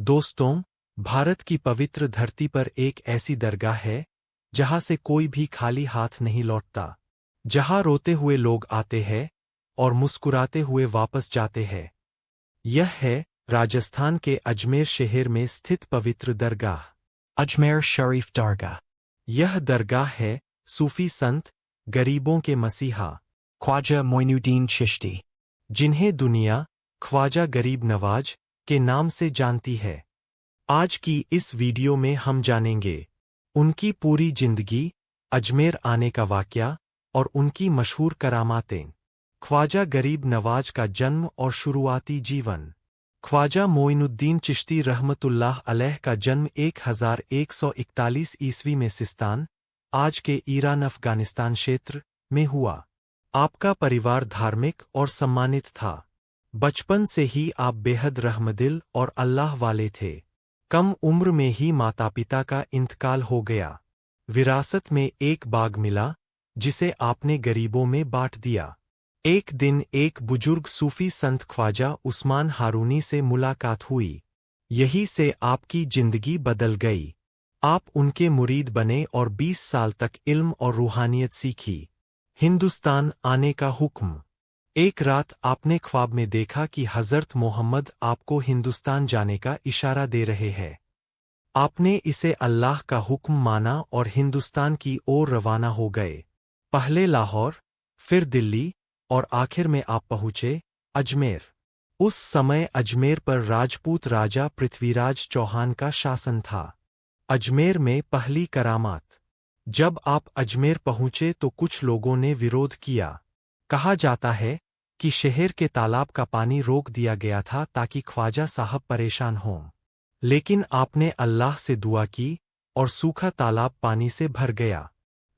दोस्तों, भारत की पवित्र धरती पर एक ऐसी दरगाह है जहां से कोई भी खाली हाथ नहीं लौटता, जहां रोते हुए लोग आते हैं और मुस्कुराते हुए वापस जाते हैं। यह है राजस्थान के अजमेर शहर में स्थित पवित्र दरगाह, अजमेर शरीफ दरगाह। यह दरगाह है सूफी संत, गरीबों के मसीहा, ख्वाजा मोइनुद्दीन चिश्ती, जिन्हें दुनिया ख्वाजा गरीब नवाज के नाम से जानती है। आज की इस वीडियो में हम जानेंगे उनकी पूरी जिंदगी, अजमेर आने का वाकया और उनकी मशहूर करामातें। ख्वाजा गरीब नवाज का जन्म और शुरुआती जीवन। ख्वाजा मोइनुद्दीन चिश्ती रहमतुल्लाह अलैह का जन्म 1141 ईस्वी में सिस्तान, आज के ईरान अफगानिस्तान क्षेत्र में हुआ। आपका परिवार धार्मिक और सम्मानित था। बचपन से ही आप बेहद रहमदिल और अल्लाह वाले थे। कम उम्र में ही माता पिता का इंतकाल हो गया। विरासत में एक बाग मिला जिसे आपने गरीबों में बांट दिया। एक दिन एक बुजुर्ग सूफी संत ख्वाजा उस्मान हारूनी से मुलाकात हुई। यही से आपकी जिंदगी बदल गई। आप उनके मुरीद बने और 20 साल तक इल्म और रूहानियत सीखी। हिंदुस्तान आने का हुक्म। एक रात आपने ख्वाब में देखा कि हज़रत मोहम्मद आपको हिंदुस्तान जाने का इशारा दे रहे हैं। आपने इसे अल्लाह का हुक्म माना और हिंदुस्तान की ओर रवाना हो गए। पहले लाहौर, फिर दिल्ली और आखिर में आप पहुँचे अजमेर। उस समय अजमेर पर राजपूत राजा पृथ्वीराज चौहान का शासन था। अजमेर में पहली करामात। जब आप अजमेर पहुँचे तो कुछ लोगों ने विरोध किया। कहा जाता है कि शहर के तालाब का पानी रोक दिया गया था ताकि ख्वाजा साहब परेशान हों। लेकिन आपने अल्लाह से दुआ की और सूखा तालाब पानी से भर गया।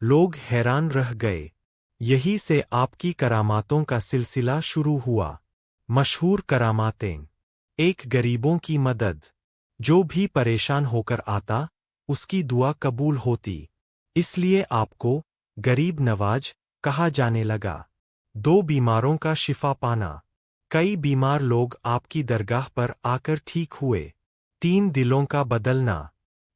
लोग हैरान रह गए। यही से आपकी करामातों का सिलसिला शुरू हुआ। मशहूर करामातें। एक, गरीबों की मदद। जो भी परेशान होकर आता, उसकी दुआ कबूल होती। इसलिए आपको गरीब नवाज कहा जाने लगा। 2, बीमारों का शिफा पाना। कई बीमार लोग आपकी दरगाह पर आकर ठीक हुए। 3, दिलों का बदलना।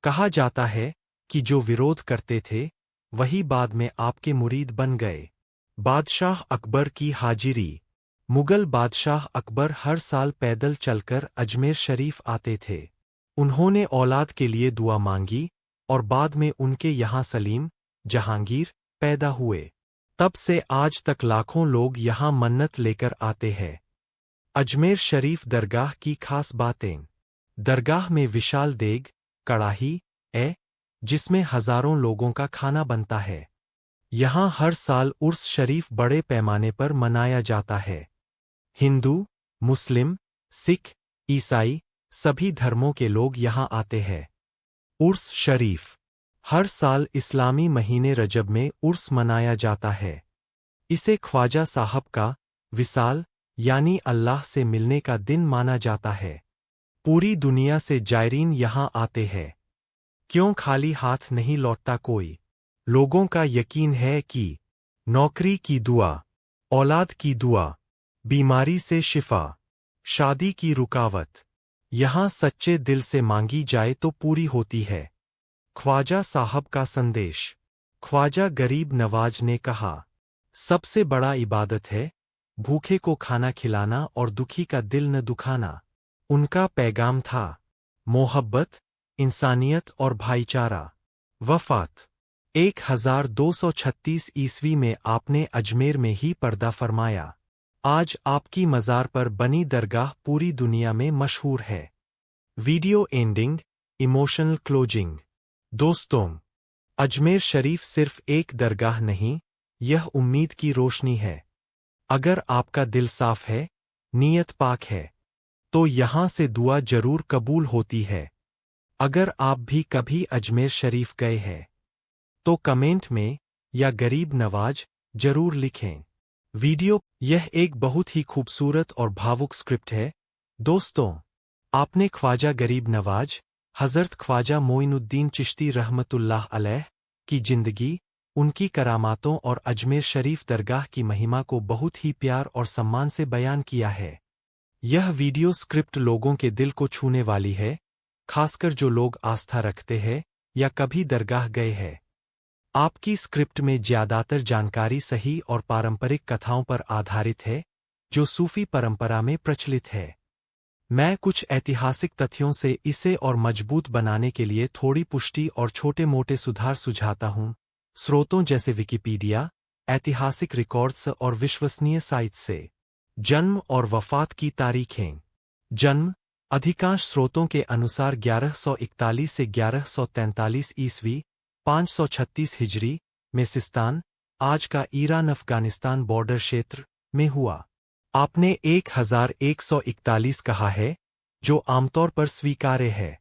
कहा जाता है कि जो विरोध करते थे वही बाद में आपके मुरीद बन गए। बादशाह अकबर की हाजिरी। मुगल बादशाह अकबर हर साल पैदल चलकर अजमेर शरीफ आते थे। उन्होंने औलाद के लिए दुआ मांगी और बाद में उनके यहाँ सलीम, जहांगीर पैदा हुए। तब से आज तक लाखों लोग यहाँ मन्नत लेकर आते हैं। अजमेर शरीफ दरगाह की खास बातें। दरगाह में विशाल देग, कड़ाही जिसमें हजारों लोगों का खाना बनता है। यहाँ हर साल उर्स शरीफ बड़े पैमाने पर मनाया जाता है। हिंदू, मुस्लिम, सिख, ईसाई सभी धर्मों के लोग यहाँ आते हैं। उर्स शरीफ। हर साल इस्लामी महीने रजब में उर्स मनाया जाता है। इसे ख्वाजा साहब का विसाल यानी अल्लाह से मिलने का दिन माना जाता है। पूरी दुनिया से जायरीन यहाँ आते हैं। क्यों खाली हाथ नहीं लौटता कोई? लोगों का यकीन है कि नौकरी की दुआ, औलाद की दुआ, बीमारी से शिफा, शादी की रुकावट, यहाँ सच्चे दिल से मांगी जाए तो पूरी होती है। ख्वाजा साहब का संदेश। ख्वाजा गरीब नवाज ने कहा, सबसे बड़ा इबादत है भूखे को खाना खिलाना और दुखी का दिल न दुखाना। उनका पैगाम था मोहब्बत, इंसानियत और भाईचारा। वफ़ात 1236 ईस्वी में आपने अजमेर में ही पर्दा फरमाया। आज आपकी मज़ार पर बनी दरगाह पूरी दुनिया में मशहूर है। Video ending, emotional closing. दोस्तों, अजमेर शरीफ सिर्फ एक दरगाह नहीं, यह उम्मीद की रोशनी है। अगर आपका दिल साफ है, नीयत पाक है, तो यहाँ से दुआ जरूर कबूल होती है। अगर आप भी कभी अजमेर शरीफ गए हैं तो कमेंट में या गरीब नवाज जरूर लिखें। यह एक बहुत ही खूबसूरत और भावुक स्क्रिप्ट है। दोस्तों, आपने ख्वाजा गरीब नवाज, हज़रत ख्वाजा मोइनुद्दीन चिश्ती रहमतुल्लाह अलैह की जिंदगी, उनकी करामातों और अजमेर शरीफ दरगाह की महिमा को बहुत ही प्यार और सम्मान से बयान किया है। यह वीडियो स्क्रिप्ट लोगों के दिल को छूने वाली है, खासकर जो लोग आस्था रखते हैं या कभी दरगाह गए हैं। आपकी स्क्रिप्ट में ज्यादातर जानकारी सही और पारंपरिक कथाओं पर आधारित है, जो सूफी परंपरा में प्रचलित है। मैं कुछ ऐतिहासिक तथ्यों से इसे और मजबूत बनाने के लिए थोड़ी पुष्टि और छोटे-मोटे सुधार सुझाता हूं, स्रोतों जैसे विकिपीडिया, ऐतिहासिक रिकॉर्ड्स और विश्वसनीय साइट्स से। जन्म और वफात की तारीखें। जन्म अधिकांश स्रोतों के अनुसार 1141 से 1143 ईस्वी, 536 हिजरी में सिस्तान, आज का ईरान अफगानिस्तान बॉर्डर क्षेत्र में हुआ। आपने 1141 कहा है, जो आमतौर पर स्वीकार्य है।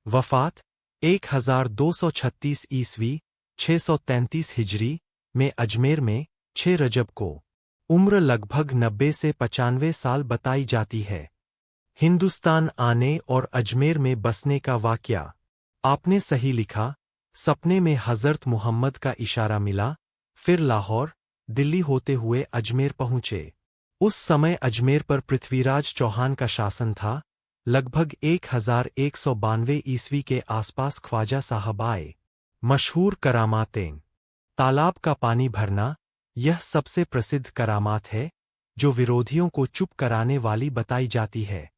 वफात 1236 ईस्वी, 633 हिजरी में अजमेर में 6 रजब को। उम्र लगभग 90 से 95 साल बताई जाती है। हिंदुस्तान आने और अजमेर में बसने का वाकया। आपने सही लिखा, सपने में हज़रत मुहम्मद का इशारा मिला, फिर लाहौर, दिल्ली होते हुए अजमेर पहुँचे। उस समय अजमेर पर पृथ्वीराज चौहान का शासन था। लगभग 1192 ईस्वी के आसपास ख्वाजा साहब आए। मशहूर करामातें। तालाब का पानी भरना, यह सबसे प्रसिद्ध करामात है, जो विरोधियों को चुप कराने वाली बताई जाती है।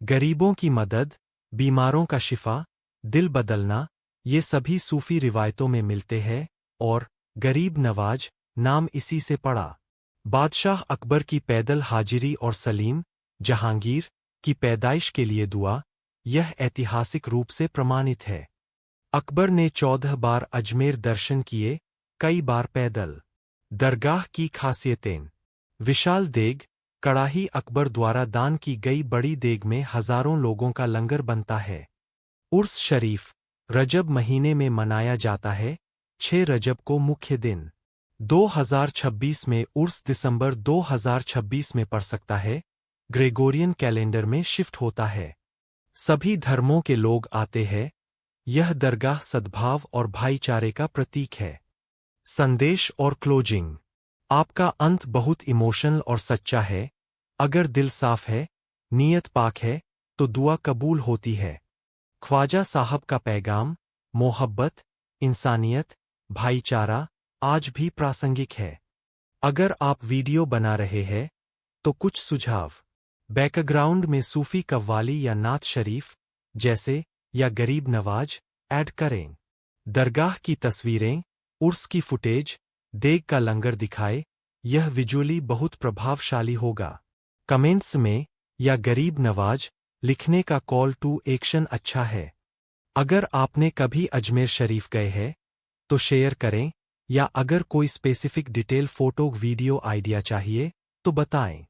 गरीबों की मदद, बीमारों का शिफा, दिल बदलना, ये सभी सूफी रिवायतों में मिलते हैं, और गरीब नवाज नाम इसी से पड़ा। बादशाह अकबर की पैदल हाजिरी और सलीम, जहांगीर की पैदाइश के लिए दुआ, यह ऐतिहासिक रूप से प्रमाणित है। अकबर ने 14 बार अजमेर दर्शन किए, कई बार पैदल। दरगाह की खासियतें। विशाल देग, कड़ाही अकबर द्वारा दान की गई बड़ी देग में हजारों लोगों का लंगर बनता है। उर्स शरीफ, रजब महीने में मनाया जाता है, 6 रजब को मुख्य दिन। 2026 में उर्स दिसंबर 2026 में पड़ सकता है, ग्रेगोरियन कैलेंडर में शिफ्ट होता है। सभी धर्मों के लोग आते हैं। यह दरगाह सद्भाव और भाईचारे का प्रतीक है। संदेश और क्लोजिंग। आपका अंत बहुत इमोशनल और सच्चा है। अगर दिल साफ है, नीयत पाक है, तो दुआ कबूल होती है। ख्वाजा साहब का पैगाम, मोहब्बत, इंसानियत, भाईचारा, आज भी प्रासंगिक है। अगर आप वीडियो बना रहे हैं, तो कुछ सुझाव। बैकग्राउंड में सूफी कव्वाली या नात शरीफ, जैसे या गरीब नवाज, ऐड करें। दरगाह की तस्वीरें, उर्स की फुटेज, देग का लंगर दिखाए, यह विजुअली बहुत प्रभावशाली होगा। कमेंट्स में या गरीब नवाज लिखने का कॉल टू एक्शन अच्छा है। अगर आपने कभी अजमेर शरीफ गए हैं, तो शेयर करें, या अगर कोई specific detail photo video idea चाहिए, तो बताएं।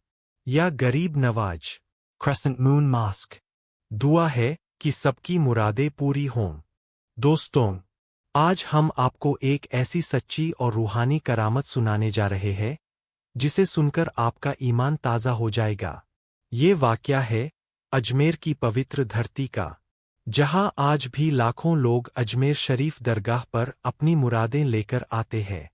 या गरीब नवाज, क्रेसेंट मून मास्क, दुआ है कि सबकी मुरादें पूरी हों। दोस्तों, आज हम आपको एक ऐसी सच्ची और रूहानी करामत सुनाने जा रहे हैं, जिसे सुनकर आपका ईमान ताज़ा हो जाएगा। ये वाकया है अजमेर की पवित्र धरती का, जहां आज भी लाखों लोग अजमेर शरीफ दरगाह पर अपनी मुरादें लेकर आते हैं।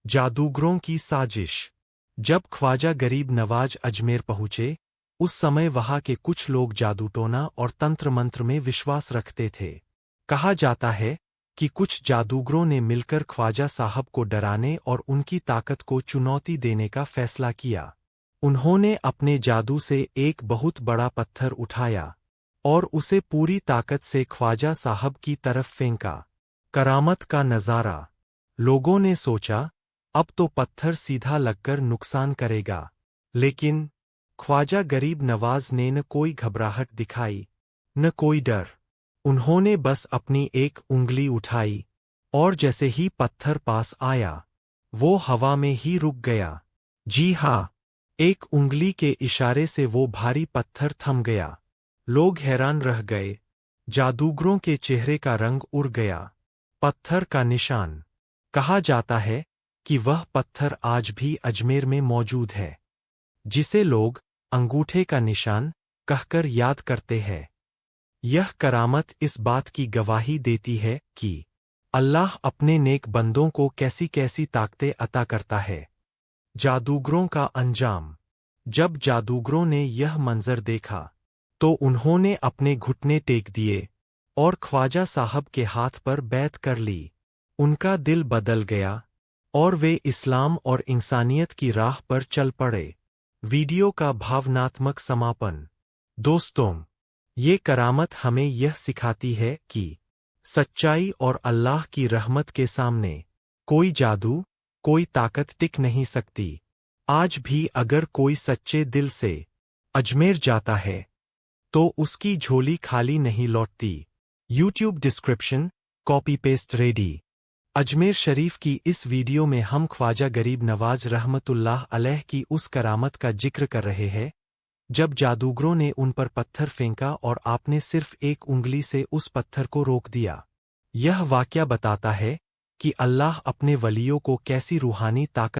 जादूगरों की साजिश। जब ख्वाजा गरीब नवाज अजमेर पहुंचे, उस समय वहां के कुछ लोग जादूटोना और तंत्र मंत्र में विश्वास रखते थे। कहा जाता है कि कुछ जादूगरों ने मिलकर ख्वाजा साहब को डराने और उनकी ताकत को चुनौती देने का फैसला किया। उन्होंने अपने जादू से एक बहुत बड़ा पत्थर उठाया और उसे पूरी ताकत से ख्वाजा साहब की तरफ फेंका। करामत का नज़ारा। लोगों ने सोचा, अब तो पत्थर सीधा लगकर नुकसान करेगा, लेकिन ख्वाजा गरीब नवाज ने न कोई घबराहट दिखाई, न कोई डर। उन्होंने बस अपनी एक उंगली उठाई, और जैसे ही पत्थर पास आया, वो हवा में ही रुक गया। जी हाँ, एक उंगली के इशारे से वो भारी पत्थर थम गया। लोग हैरान रह गए। जादूगरों के चेहरे का रंग उड़ गया। पत्थर का निशान। कहा जाता है कि वह पत्थर आज भी अजमेर में मौजूद है, जिसे लोग अंगूठे का निशान कहकर याद करते हैं। यह करामत इस बात की गवाही देती है कि अल्लाह अपने नेक बंदों को कैसी कैसी ताकतें अता करता है। जादूगरों का अंजाम। जब जादूगरों ने यह मंजर देखा, तो उन्होंने अपने घुटने टेक दिए और ख्वाजा साहब के हाथ पर बैत कर ली। उनका दिल बदल गया और वे इस्लाम और इंसानियत की राह पर चल पड़े। वीडियो का भावनात्मक समापन। दोस्तों, ये करामत हमें यह सिखाती है कि सच्चाई और अल्लाह की रहमत के सामने कोई जादू, कोई ताकत टिक नहीं सकती। आज भी अगर कोई सच्चे दिल से अजमेर जाता है तो उसकी झोली खाली नहीं लौटती। YouTube description copy paste ready. Ajmer Sharif की इस वीडियो में हम ख्वाजा गरीब नवाज रहमतुल्लाह अलैह की उस करामत का जिक्र कर रहे हैं जब जादूगरों ने उन पर पत्थर फेंका और आपने सिर्फ एक उंगली से उस पत्थर को रोक दिया। यह वाकया बताता है कि अल्लाह अपने वलियों को कैसी रूहानी ताकत